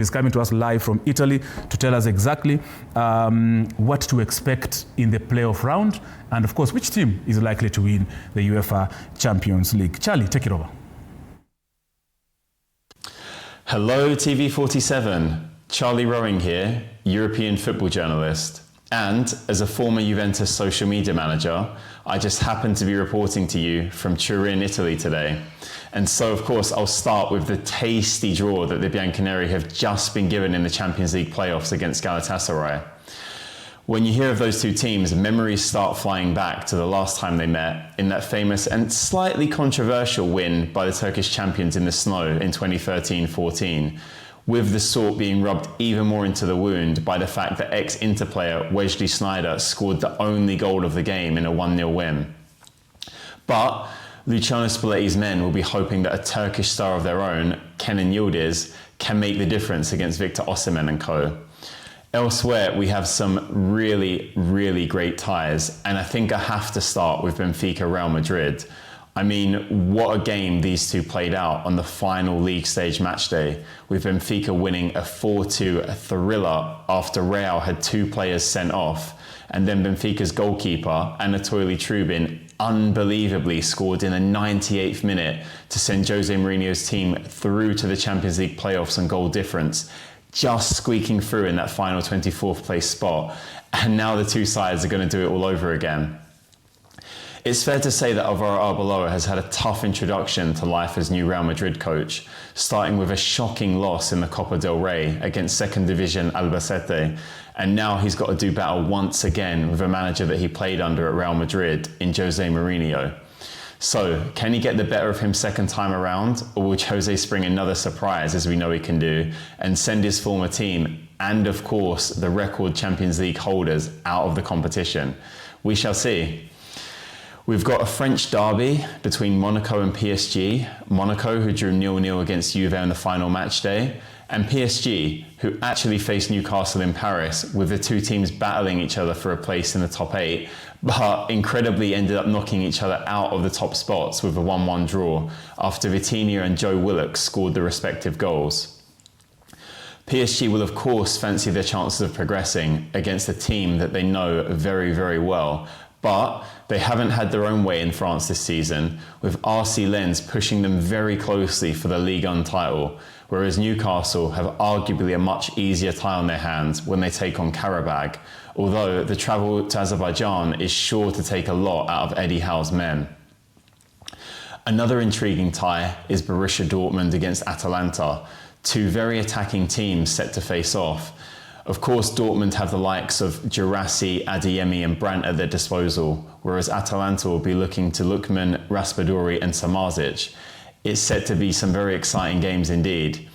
He's coming to us live from Italy to tell us exactly what to expect in the playoff round and, of course, which team is likely to win the UEFA Champions League. Charlie, take it over. Hello, TV47. Charlie Rowing here, European football journalist. And as a former Juventus social media manager, I just happened to be reporting to you from Turin, Italy today. And so, of course, I'll start with the tasty draw that the Bianconeri have just been given in the Champions League playoffs against Galatasaray. When you hear of those two teams, memories start flying back to the last time they met in that famous and slightly controversial win by the Turkish champions in the snow in 2013-14. With the salt being rubbed even more into the wound by the fact that ex-Inter player Wesley Sneijder scored the only goal of the game in a 1-0 win. But Luciano Spalletti's men will be hoping that a Turkish star of their own, Kenan Yildiz, can make the difference against Victor Osimhen and co. Elsewhere, we have some really, really great ties, and I think I have to start with Benfica Real Madrid. I mean, what a game these two played out on the final league stage match day, with Benfica winning a 4-2 thriller after Real had two players sent off, and then Benfica's goalkeeper, Anatoly Trubin, unbelievably scored in the 98th minute to send Jose Mourinho's team through to the Champions League playoffs on goal difference, just squeaking through in that final 24th place spot. And now the two sides are going to do it all over again. It's fair to say that Alvaro Arbeloa has had a tough introduction to life as new Real Madrid coach, starting with a shocking loss in the Copa del Rey against second division Albacete, and now he's got to do battle once again with a manager that he played under at Real Madrid in Jose Mourinho. So, can he get the better of him second time around, or will Jose spring another surprise, as we know he can do, and send his former team, and of course the record Champions League holders, out of the competition? We shall see. We've got a French derby between Monaco and PSG. Monaco, who drew 0-0 against Juve on the final match day, and PSG, who actually faced Newcastle in Paris, with the two teams battling each other for a place in the top 8, but incredibly ended up knocking each other out of the top spots with a 1-1 draw after Vitinha and Joe Willock scored the respective goals. PSG will of course fancy their chances of progressing against a team that they know very, very well, but they haven't had their own way in France this season, with RC Lens pushing them very closely for the Ligue 1 title, whereas Newcastle have arguably a much easier tie on their hands when they take on Karabag, although the travel to Azerbaijan is sure to take a lot out of Eddie Howe's men. Another intriguing tie is Borussia Dortmund against Atalanta, two very attacking teams set to face off. Of course, Dortmund have the likes of Girassi, Adeyemi and Brandt at their disposal, whereas Atalanta will be looking to Lukman, Raspadori and Samardzic. It's set to be some very exciting games indeed.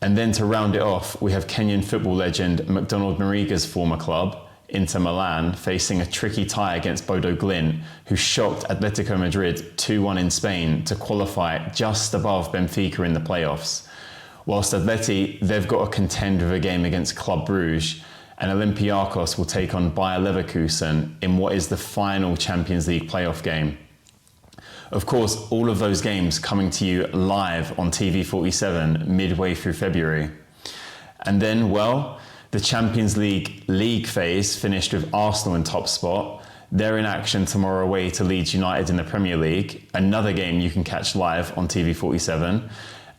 And then to round it off, we have Kenyan football legend McDonald Mariga's former club, Inter Milan, facing a tricky tie against Bodo Glimt, who shocked Atletico Madrid 2-1 in Spain to qualify just above Benfica in the playoffs. Whilst Atleti, they've got to contend with a game against Club Brugge, and Olympiacos will take on Bayer Leverkusen in what is the final Champions League playoff game. Of course, all of those games coming to you live on TV47 midway through February. And then, well, the Champions League phase finished with Arsenal in top spot. They're in action tomorrow away to Leeds United in the Premier League, another game you can catch live on TV47.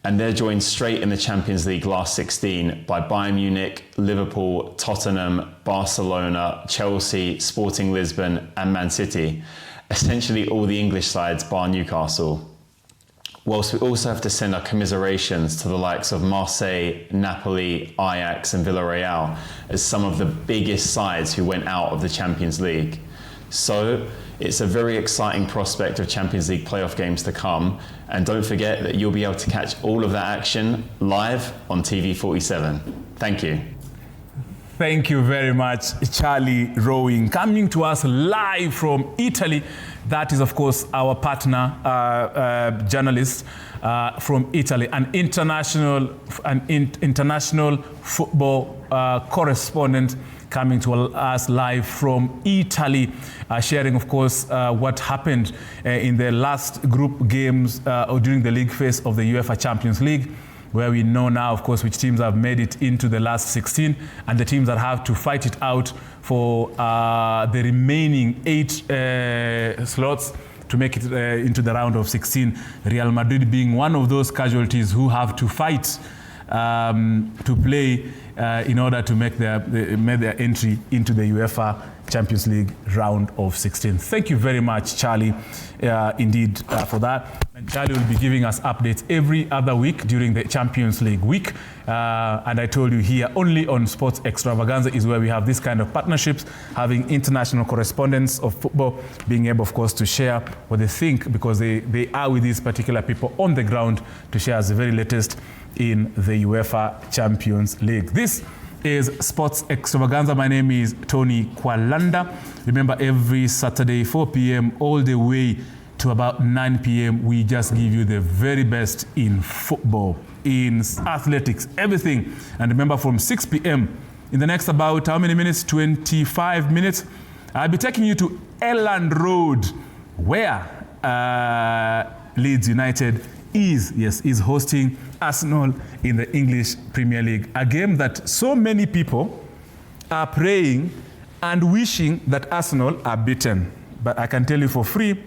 And they're joined straight in the Champions League last 16 by Bayern Munich, Liverpool, Tottenham, Barcelona, Chelsea, Sporting Lisbon and Man City. Essentially all the English sides bar Newcastle. Whilst we also have to send our commiserations to the likes of Marseille, Napoli, Ajax and Villarreal as some of the biggest sides who went out of the Champions League. So it's a very exciting prospect of Champions League playoff games to come, and don't forget that you'll be able to catch all of that action live on TV47. Thank you. Thank you very much, Charlie Rowing, coming to us live from Italy. That is, of course, our partner journalist from Italy, an international football correspondent coming to us live from Italy, sharing, of course, what happened in the last group games or during the league phase of the UEFA Champions League. where we know now, of course, which teams have made it into the last 16 and the teams that have to fight it out for the remaining 8 slots to make it into the round of 16. Real Madrid being one of those casualties who have to fight to play in order to make their entry into the UEFA Champions League round of 16. Thank you very much, Charlie, indeed, for that. And Charlie will be giving us updates every other week during the Champions League week. And I told you here, only on Sports Extravaganza is where we have this kind of partnerships, having international correspondents of football, being able, of course, to share what they think, because they are with these particular people on the ground to share us the very latest in the UEFA Champions League. This is Sports Extravaganza. My name is Tony Kwalanda. Remember, every Saturday, 4 p.m. all the way to about 9 p.m. we just give you the very best in football, in athletics, everything. And remember, from 6 p.m. in the next about how many minutes? 25 minutes. I'll be taking you to Elland Road, where Leeds United is hosting Arsenal in the English Premier League. A game that so many people are praying and wishing that Arsenal are beaten. But I can tell you for free,